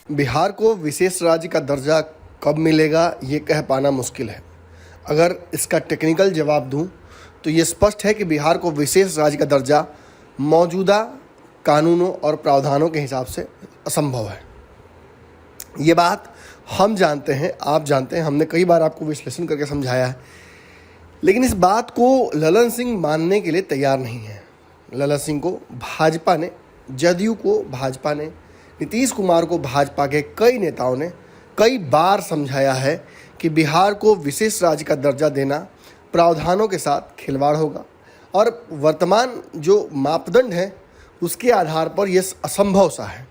बिहार को विशेष राज्य का दर्जा कब मिलेगा ये कह पाना मुश्किल है। अगर इसका टेक्निकल जवाब दूं तो ये स्पष्ट है कि बिहार को विशेष राज्य का दर्जा मौजूदा कानूनों और प्रावधानों के हिसाब से असंभव है। ये बात हम जानते हैं, आप जानते हैं, हमने कई बार आपको विश्लेषण करके समझाया है, लेकिन इस बात को ललन सिंह मानने के लिए तैयार नहीं है। ललन सिंह को भाजपा ने, जदयू को भाजपा ने, नीतीश कुमार को भाजपा के कई नेताओं ने कई बार समझाया है कि बिहार को विशेष राज्य का दर्जा देना प्रावधानों के साथ खिलवाड़ होगा और वर्तमान जो मापदंड है उसके आधार पर यह असंभव सा है।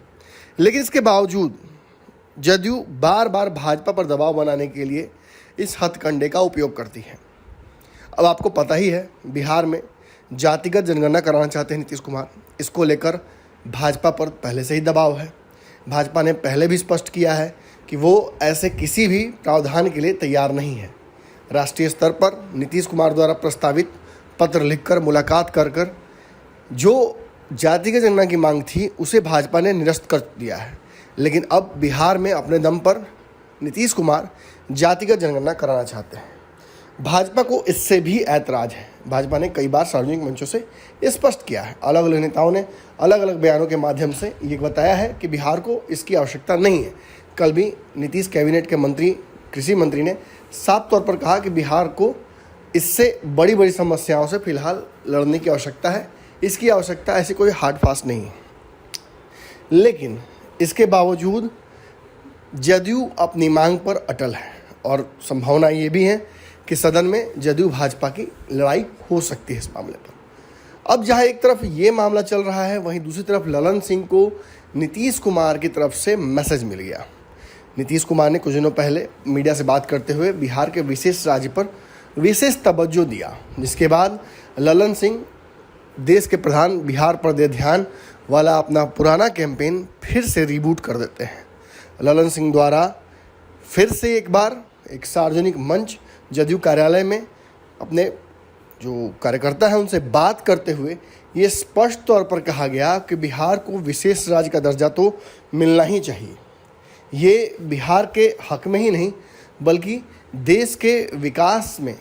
लेकिन इसके बावजूद जदयू बार बार भाजपा पर दबाव बनाने के लिए इस हथकंडे का उपयोग करती है। अब आपको पता ही है, बिहार में जातिगत जनगणना कराना चाहते हैं नीतीश कुमार। इसको लेकर भाजपा पर पहले से ही दबाव है। भाजपा ने पहले भी स्पष्ट किया है कि वो ऐसे किसी भी प्रावधान के लिए तैयार नहीं है। राष्ट्रीय स्तर पर नीतीश कुमार द्वारा प्रस्तावित पत्र लिखकर, मुलाकात कर जो जातिगत जनगणना की मांग थी उसे भाजपा ने निरस्त कर दिया है। लेकिन अब बिहार में अपने दम पर नीतीश कुमार जातिगत जनगणना कराना चाहते हैं। भाजपा को इससे भी ऐतराज़ है। भाजपा ने कई बार सार्वजनिक मंचों से स्पष्ट किया है, अलग अलग नेताओं ने अलग अलग बयानों के माध्यम से ये बताया है कि बिहार को इसकी आवश्यकता नहीं है। कल भी नीतीश कैबिनेट के मंत्री, कृषि मंत्री ने साफ तौर पर कहा कि बिहार को इससे बड़ी बड़ी समस्याओं से फिलहाल लड़ने की आवश्यकता है। इसकी आवश्यकता ऐसी कोई हार्ड फास्ट नहीं है। लेकिन इसके बावजूद जदयू अपनी मांग पर अटल है और संभावना ये भी है कि सदन में जदयू भाजपा की लड़ाई हो सकती है इस मामले पर। अब जहां एक तरफ ये मामला चल रहा है, वहीं दूसरी तरफ ललन सिंह को नीतीश कुमार की तरफ से मैसेज मिल गया। नीतीश कुमार ने कुछ दिनों पहले मीडिया से बात करते हुए बिहार के विशेष राज्य पर विशेष तवज्जो दिया, जिसके बाद ललन सिंह देश के प्रधान बिहार पर दे ध्यान वाला अपना पुराना कैंपेन फिर से रिबूट कर देते हैं। ललन सिंह द्वारा फिर से एक बार एक सार्वजनिक मंच जदयू कार्यालय में अपने जो कार्यकर्ता हैं उनसे बात करते हुए ये स्पष्ट तौर पर कहा गया कि बिहार को विशेष राज्य का दर्जा तो मिलना ही चाहिए। ये बिहार के हक में ही नहीं बल्कि देश के विकास में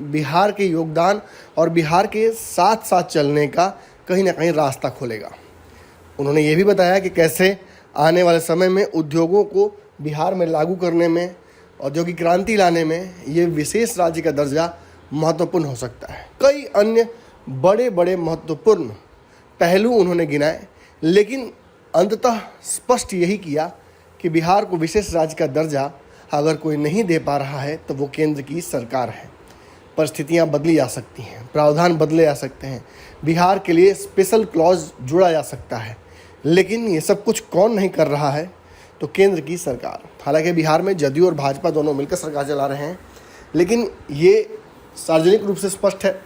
बिहार के योगदान और बिहार के साथ साथ चलने का कहीं ना कहीं रास्ता खोलेगा। उन्होंने ये भी बताया कि कैसे आने वाले समय में उद्योगों को बिहार में लागू करने में, औद्योगिक क्रांति लाने में ये विशेष राज्य का दर्जा महत्वपूर्ण हो सकता है। कई अन्य बड़े बड़े महत्वपूर्ण पहलू उन्होंने गिनाए, लेकिन अंततः स्पष्ट यही किया कि बिहार को विशेष राज्य का दर्जा अगर कोई नहीं दे पा रहा है तो वो केंद्र की सरकार है। परिस्थितियां बदली जा सकती हैं, प्रावधान बदले जा सकते हैं, बिहार के लिए स्पेशल क्लॉज जुड़ा जा सकता है, लेकिन ये सब कुछ कौन नहीं कर रहा है तो केंद्र की सरकार। हालांकि बिहार में जदयू और भाजपा दोनों मिलकर सरकार चला रहे हैं, लेकिन ये सार्वजनिक रूप से स्पष्ट है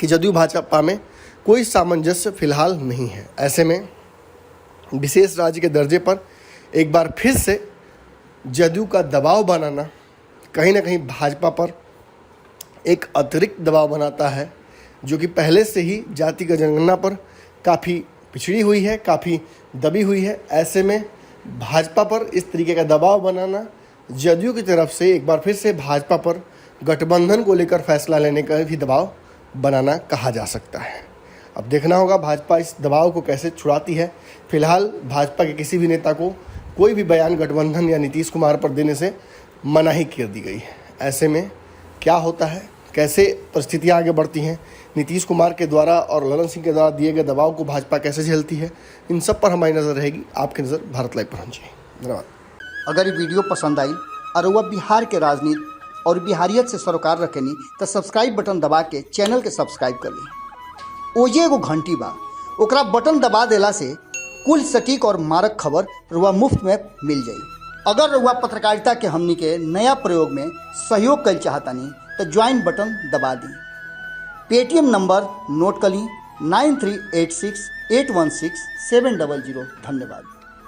कि जदयू भाजपा में कोई सामंजस्य फिलहाल नहीं है। ऐसे में विशेष राज्य के दर्जे पर एक बार फिर से जदयू का दबाव बनाना कहीं ना कहीं भाजपा पर एक अतिरिक्त दबाव बनाता है, जो कि पहले से ही जातिगत जनगणना पर काफ़ी पिछड़ी हुई है, काफ़ी दबी हुई है। ऐसे में भाजपा पर इस तरीके का दबाव बनाना जदयू की तरफ से एक बार फिर से भाजपा पर गठबंधन को लेकर फैसला लेने का भी दबाव बनाना कहा जा सकता है। अब देखना होगा भाजपा इस दबाव को कैसे छुड़ाती है। फिलहाल भाजपा के किसी भी नेता को कोई भी बयान गठबंधन या नीतीश कुमार पर देने से मनाही कर दी गई है। ऐसे में क्या होता है, कैसे परिस्थितियां आगे बढ़ती हैं, नीतीश कुमार के द्वारा और ललन सिंह के द्वारा दिए गए दबाव को भाजपा कैसे झेलती है, इन सब पर हमारी नज़र रहेगी। आपकी नज़र भारत लाइव पर होनी चाहिए। धन्यवाद। अगर ये वीडियो पसंद आई और वह बिहार के राजनीति और बिहारियत से सरोकार रखेनी तो सब्सक्राइब बटन दबा के चैनल के सब्सक्राइब कर ली। ओजे एगो घंटी बा, ओकरा बटन दबा देला से कुल सटीक और मारक खबर रुआ मुफ्त में मिल जाई। अगर रुआ पत्रकारिता के हमनी के नया प्रयोग में सहयोग कर चाहतानी तो ज्वाइन बटन दबा दी। पेटीएम नंबर नोट कर ली 9386816700। धन्यवाद।